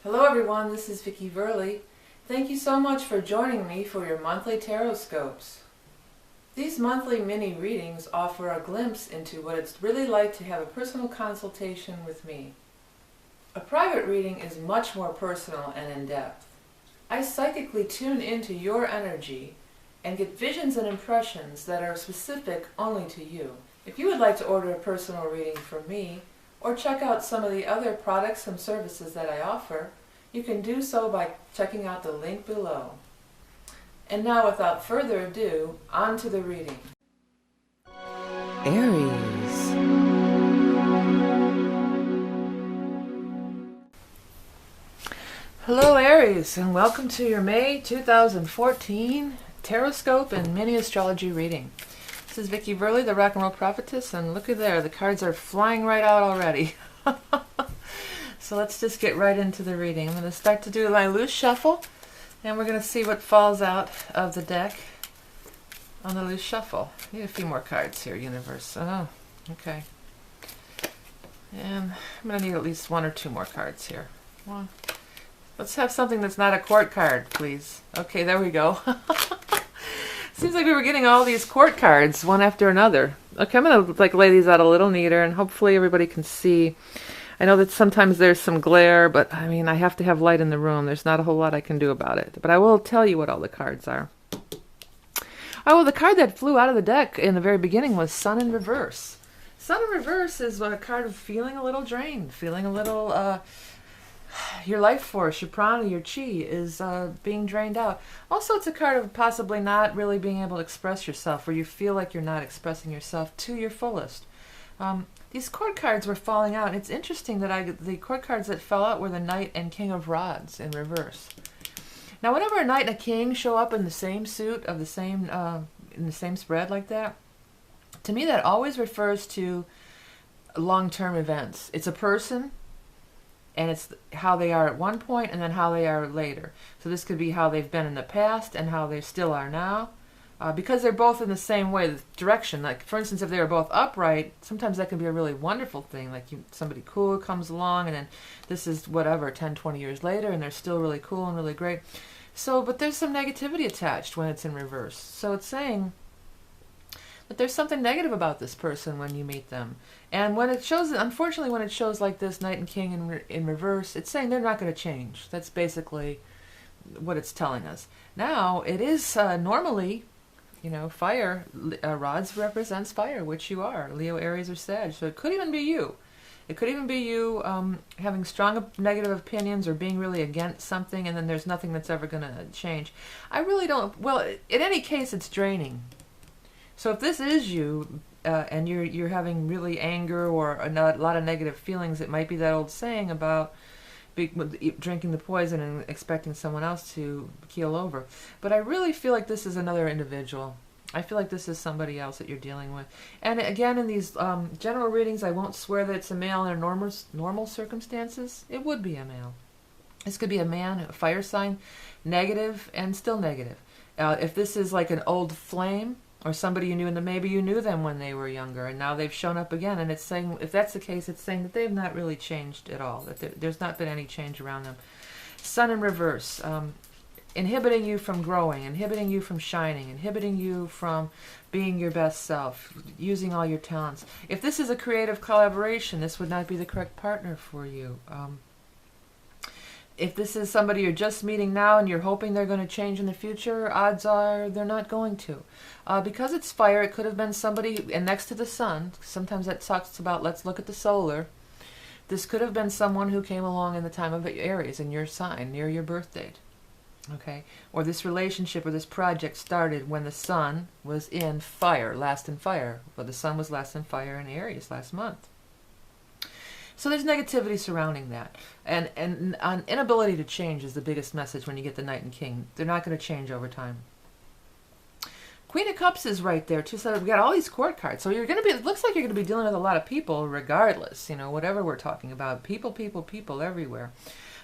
Hello everyone, this is vickieverlie. Thank you so much for joining me for your monthly tarot scopes. These monthly mini readings offer a glimpse into what it's really like to have a personal consultation with me. A private reading is much more personal and in-depth. I psychically tune into your energy and get visions and impressions that are specific only to you. If you would like to order a personal reading from me, or check out some of the other products and services that I offer, you can do so by checking out the link below. And now, without further ado, on to the reading. Aries. Hello Aries, and welcome to your May 2014 Tarot Scope and Mini Astrology reading. This is vickieverlie, the Rock and Roll Prophetess, and look at there, the cards are flying right out already. So let's just get right into the reading. I'm going to start to do my loose shuffle, and we're going to see what falls out of the deck on the loose shuffle. Need a few more cards here, universe. Oh, okay. And I'm going to need at least one or two more cards here. Well, let's have something that's not a court card, please. Okay, there we go. Seems like we were getting all these court cards one after another. Okay, I'm going to lay these out a little neater, and hopefully everybody can see. I know that sometimes there's some glare, but I mean, I have to have light in the room. There's not a whole lot I can do about it. But I will tell you what all the cards are. Oh, well, the card that flew out of the deck in the very beginning was Sun in Reverse. Sun in Reverse is a card of feeling a little drained, feeling a little... your life force, your prana, your chi is being drained out. Also, it's a card of possibly not really being able to express yourself, where you feel like you're not expressing yourself to your fullest. These court cards were falling out, and it's interesting that the court cards that fell out were the Knight and King of Rods in reverse. Now, whenever a Knight and a King show up in the same suit of the same in the same spread like that, to me that always refers to long-term events. It's a person, and it's how they are at one point and then how they are later. So this could be how they've been in the past and how they still are now. Because they're both in the same way, the direction. Like, for instance, if they were both upright, sometimes that can be a really wonderful thing. Like, somebody cool comes along, and then this is whatever, 10, 20 years later, and they're still really cool and really great. So, but there's some negativity attached when it's in reverse. So it's saying that there's something negative about this person when you meet them. And when it shows, unfortunately, when it shows like this, Knight and King in reverse, it's saying they're not going to change. That's basically what it's telling us. Now, it is normally... You know, fire, rods represents fire, which you are, Leo, Aries, or Sag. So it could even be you. It could even be you having strong negative opinions or being really against something, and then there's nothing that's ever going to change. I really don't, well, in any case, it's draining. So if this is you, and you're having really anger or a lot of negative feelings, it might be that old saying about drinking the poison and expecting someone else to keel over. But I really feel like this is another individual. I feel like this is somebody else that you're dealing with. And again, in these general readings, I won't swear that it's a male in normal circumstances. It would be a male. This could be a man, a fire sign, negative and still negative. If this is like an old flame, or somebody you knew, and maybe you knew them when they were younger, and now they've shown up again, and it's saying, if that's the case, it's saying that they've not really changed at all, that there's not been any change around them. Sun in reverse, inhibiting you from growing, inhibiting you from shining, inhibiting you from being your best self, using all your talents. If this is a creative collaboration, this would not be the correct partner for you. If this is somebody you're just meeting now and you're hoping they're going to change in the future, odds are they're not going to. Because it's fire, it could have been somebody, and next to the sun, sometimes that talks about, let's look at the solar. This could have been someone who came along in the time of Aries, in your sign, near your birth date. Okay? Or this relationship or this project started when the sun was in fire, last in fire. Well, the sun was last in fire in Aries last month. So there's negativity surrounding that. And an inability to change is the biggest message when you get the Knight and King. They're not going to change over time. Queen of Cups is right there too. So we've got all these court cards. So you're going to be, it looks like you're going to be dealing with a lot of people regardless, you know, whatever we're talking about. People everywhere.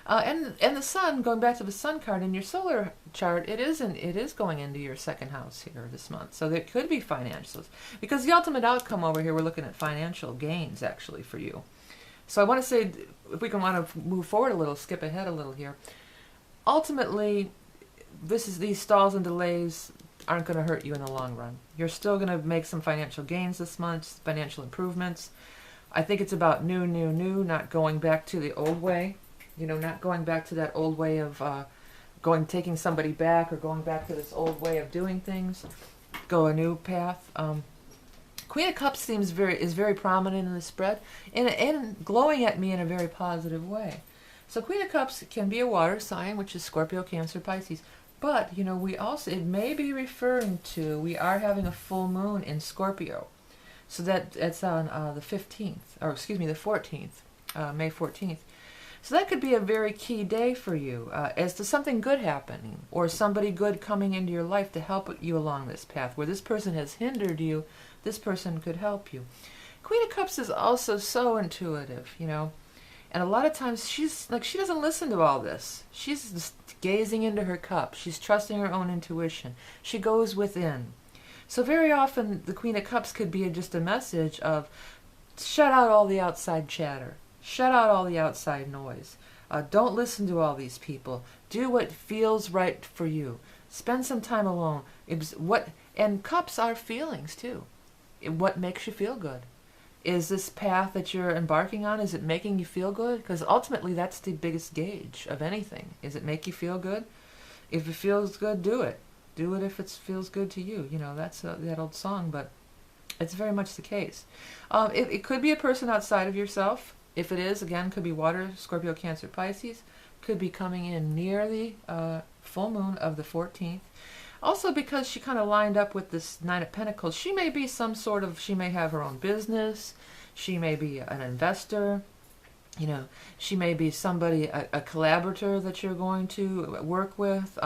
And the sun, going back to the sun card in your solar chart, it is going into your second house here this month. So there could be financials. Because the ultimate outcome over here, we're looking at financial gains actually for you. So I want to say, if we can want to move forward a little, skip ahead a little here. Ultimately, these stalls and delays aren't going to hurt you in the long run. You're still going to make some financial gains this month, financial improvements. I think it's about new, not going back to the old way. You know, not going back to that old way of taking somebody back, or going back to this old way of doing things. Go a new path. Queen of Cups is very prominent in the spread, and glowing at me in a very positive way. So Queen of Cups can be a water sign, which is Scorpio, Cancer, Pisces. But, you know, it may be referring to, we are having a full moon in Scorpio. So it's on the 15th, or excuse me, the 14th, May 14th. So that could be a very key day for you, as to something good happening, or somebody good coming into your life to help you along this path. Where this person has hindered you, this person could help you. Queen of Cups is also so intuitive, you know. And a lot of times she doesn't listen to all this. She's just gazing into her cup. She's trusting her own intuition. She goes within. So very often the Queen of Cups could be just a message of, shut out all the outside chatter. Shut out all the outside noise. Don't listen to all these people. Do what feels right for you. Spend some time alone. And cups are feelings too. What makes you feel good? Is this path that you're embarking on, is it making you feel good? Because ultimately that's the biggest gauge of anything. Is it make you feel good? If it feels good, do it. Do it if it feels good to you. You know, that's that old song, but it's very much the case. It could be a person outside of yourself. If it is, again, could be water, Scorpio, Cancer, Pisces. Could be coming in near the full moon of the 14th. Also, because she kind of lined up with this Nine of Pentacles, she may be she may have her own business. She may be an investor. You know, she may be somebody, a collaborator that you're going to work with.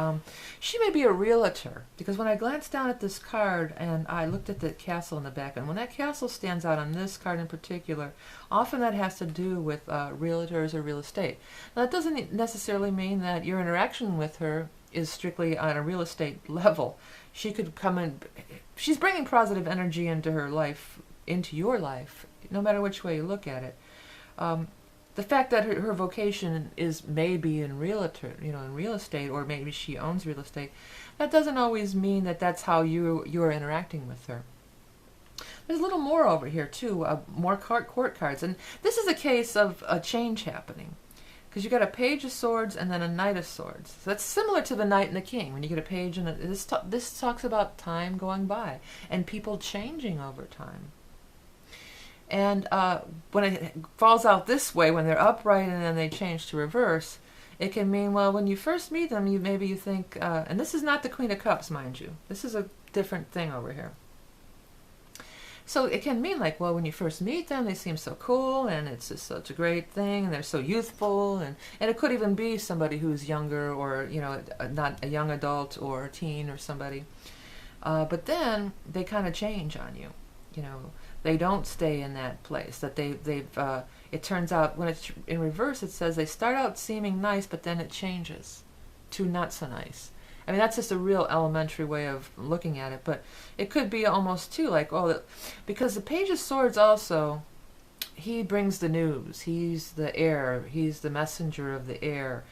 She may be a realtor, because when I glanced down at this card and I looked at the castle in the back, and when that castle stands out on this card in particular, often that has to do with realtors or real estate. Now, that doesn't necessarily mean that your interaction with her is strictly on a real estate level. She could come in, she's bringing positive energy into her life, into your life, no matter which way you look at it. The fact that her vocation is maybe in real estate, or maybe she owns real estate, that doesn't always mean that that's how you're interacting with her. There's a little more over here too, more court cards, and this is a case of a change happening, because you got a Page of Swords and then a Knight of Swords. So that's similar to the Knight and the King. When you get a page and this talks about time going by and people changing over time. And when it falls out this way, when they're upright and then they change to reverse, it can mean, well, when you first meet them, maybe you think, and this is not the Queen of Cups, mind you. This is a different thing over here. So it can mean like, well, when you first meet them, they seem so cool, and it's just such a great thing, and they're so youthful, and it could even be somebody who's younger, or, you know, not a young adult or a teen or somebody. But then they kind of change on you, you know. They don't stay in that place. That it turns out when it's in reverse, it says they start out seeming nice, but then it changes to not so nice. I mean, that's just a real elementary way of looking at it, but it could be almost too like, oh, because the Page of Swords also, he brings the news. He's the air. He's the messenger of the air.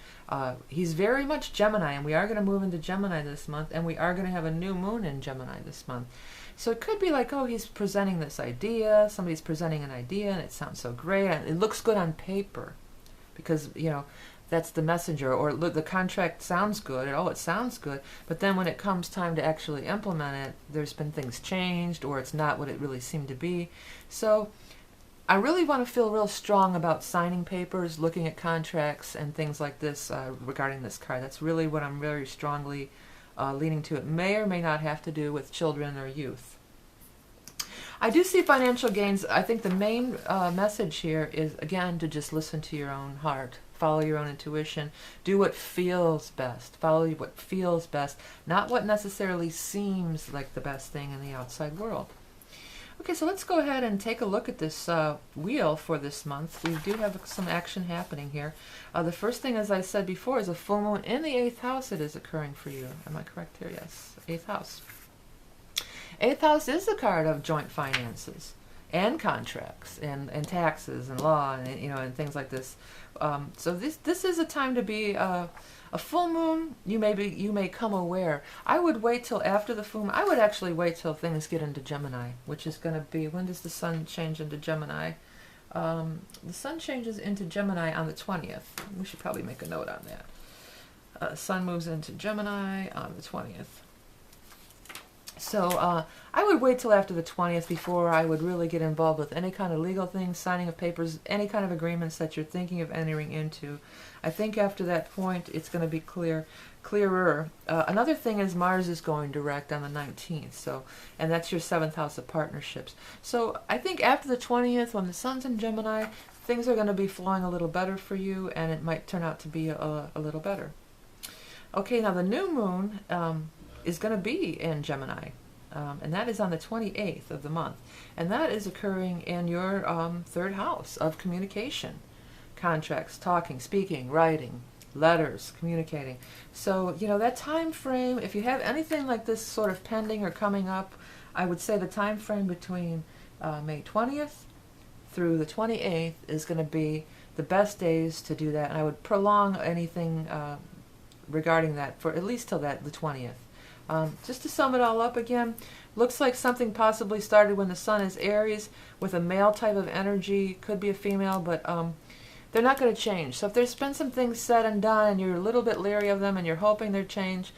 He's very much Gemini, and we are going to move into Gemini this month, and we are going to have a new moon in Gemini this month. So it could be like, oh, he's presenting this idea, somebody's presenting an idea, and it sounds so great, and it looks good on paper, because, you know, that's the messenger, or look, the contract sounds good, and oh, it sounds good, but then when it comes time to actually implement it, there's been things changed, or it's not what it really seemed to be. So I really want to feel real strong about signing papers, looking at contracts, and things like this regarding this card. That's really what I'm very strongly leaning to. It may or may not have to do with children or youth. I do see financial gains. I think the main message here is, again, to just listen to your own heart. Follow your own intuition. Do what feels best. Follow what feels best, not what necessarily seems like the best thing in the outside world. Okay, so let's go ahead and take a look at this wheel for this month. We do have some action happening here. The first thing, as I said before, is a full moon in the 8th house. It is occurring for you. Am I correct here? Yes, 8th house. 8th house is the card of joint finances. and contracts and taxes and law and and things like this. So this is a time to be a full moon. You may come aware. I would wait till after the full moon. I would actually wait till things get into Gemini, which is going to be, when does the sun change into Gemini? The sun changes into Gemini on the 20th. We should probably make a note on that. Sun moves into Gemini on the 20th. So I would wait till after the 20th before I would really get involved with any kind of legal things, signing of papers, any kind of agreements that you're thinking of entering into. I think after that point it's going to be clearer. Another thing is Mars is going direct on the 19th, and that's your 7th house of partnerships. So I think after the 20th, when the sun's in Gemini, things are going to be flowing a little better for you, and it might turn out to be a little better. Okay, now the new moon is going to be in Gemini, and that is on the 28th of the month, and that is occurring in your 3rd house of communication, contracts, talking, speaking, writing, letters, communicating. So that time frame, if you have anything like this sort of pending or coming up, I would say the time frame between May 20th through the 28th is going to be the best days to do that, and I would prolong anything regarding that for at least till the 20th. Just to sum it all up again, looks like something possibly started when the sun is Aries with a male type of energy, could be a female, but they're not going to change. So if there's been some things said and done and you're a little bit leery of them and you're hoping they'll change,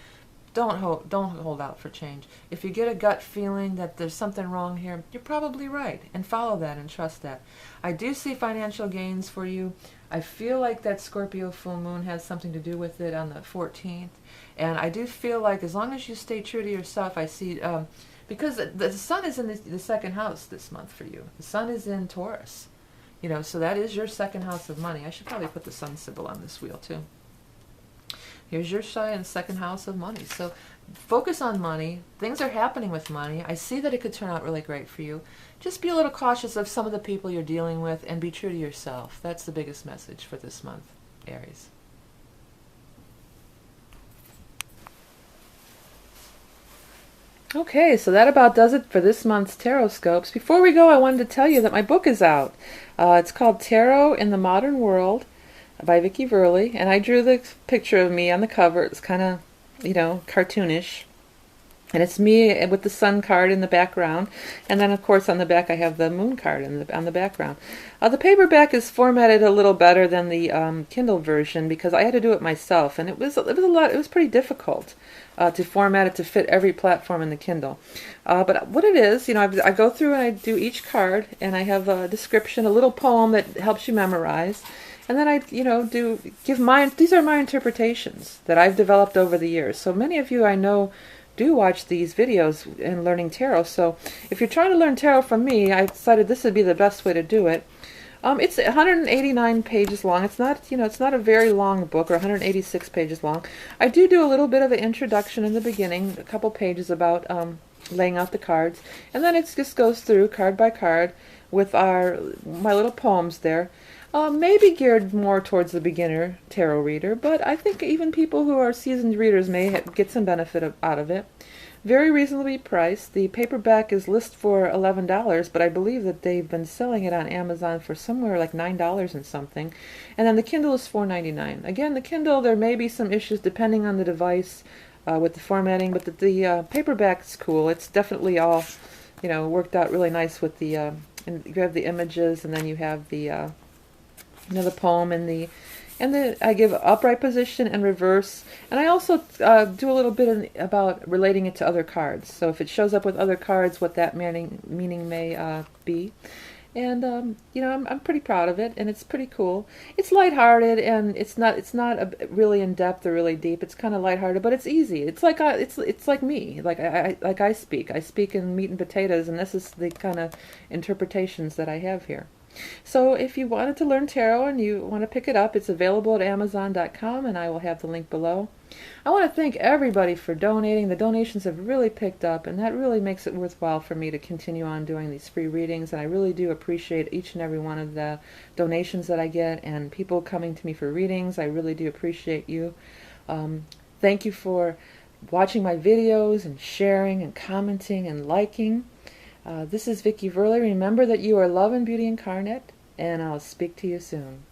don't hold out for change. If you get a gut feeling that there's something wrong here, you're probably right, and follow that and trust that. I do see financial gains for you. I feel like that Scorpio full moon has something to do with it on the 14th. And I do feel like as long as you stay true to yourself, I see, because the sun is in the 2nd house this month for you. The sun is in Taurus. So that is your 2nd house of money. I should probably put the sun symbol on this wheel too. Here's your sun, 2nd house of money. So focus on money. Things are happening with money. I see that it could turn out really great for you. Just be a little cautious of some of the people you're dealing with and be true to yourself. That's the biggest message for this month, Aries. Okay, so that about does it for this month's tarot scopes. Before we go, I wanted to tell you that my book is out. It's called Tarot in the Modern World by vickieverlie, and I drew the picture of me on the cover. It's kind of, cartoonish. And it's me with the sun card in the background. And then, of course, on the back I have the moon card on the background. The paperback is formatted a little better than the Kindle version because I had to do it myself. And it was pretty difficult to format it to fit every platform in the Kindle. But what it is, I go through and I do each card. And I have a description, a little poem that helps you memorize. And then I, these are my interpretations that I've developed over the years. So many of you I know do watch these videos in learning tarot. So if you're trying to learn tarot from me, I decided this would be the best way to do it. It's 189 pages long. It's not, it's not a very long book, or 186 pages long. I do a little bit of an introduction in the beginning, a couple pages about laying out the cards, and then it just goes through card by card with my little poems there. Maybe geared more towards the beginner tarot reader, but I think even people who are seasoned readers may get some benefit out of it. Very reasonably priced. The paperback is listed for $11, but I believe that they've been selling it on Amazon for somewhere like $9 and something. And then the Kindle is $4.99. Again, the Kindle, there may be some issues depending on the device with the formatting, but the paperback's cool. It's definitely all, worked out really nice with the, and you have the images, and then you have the the poem and I give upright position and reverse, and I also do a little bit about relating it to other cards. So if it shows up with other cards, what that meaning may be. And I'm pretty proud of it, and it's pretty cool. It's lighthearted, and it's not really in depth or really deep. It's kind of lighthearted, but it's easy. It's like it's like me, like I speak in meat and potatoes, and this is the kind of interpretations that I have here. So if you wanted to learn tarot and you want to pick it up, it's available at Amazon.com, and I will have the link below. I want to thank everybody for donating. The donations have really picked up, and that really makes it worthwhile for me to continue on doing these free readings, and I really do appreciate each and every one of the donations that I get and people coming to me for readings. I really do appreciate you. Thank you for watching my videos and sharing and commenting and liking. This is Vickie Verlie. Remember that you are love and beauty incarnate, and I'll speak to you soon.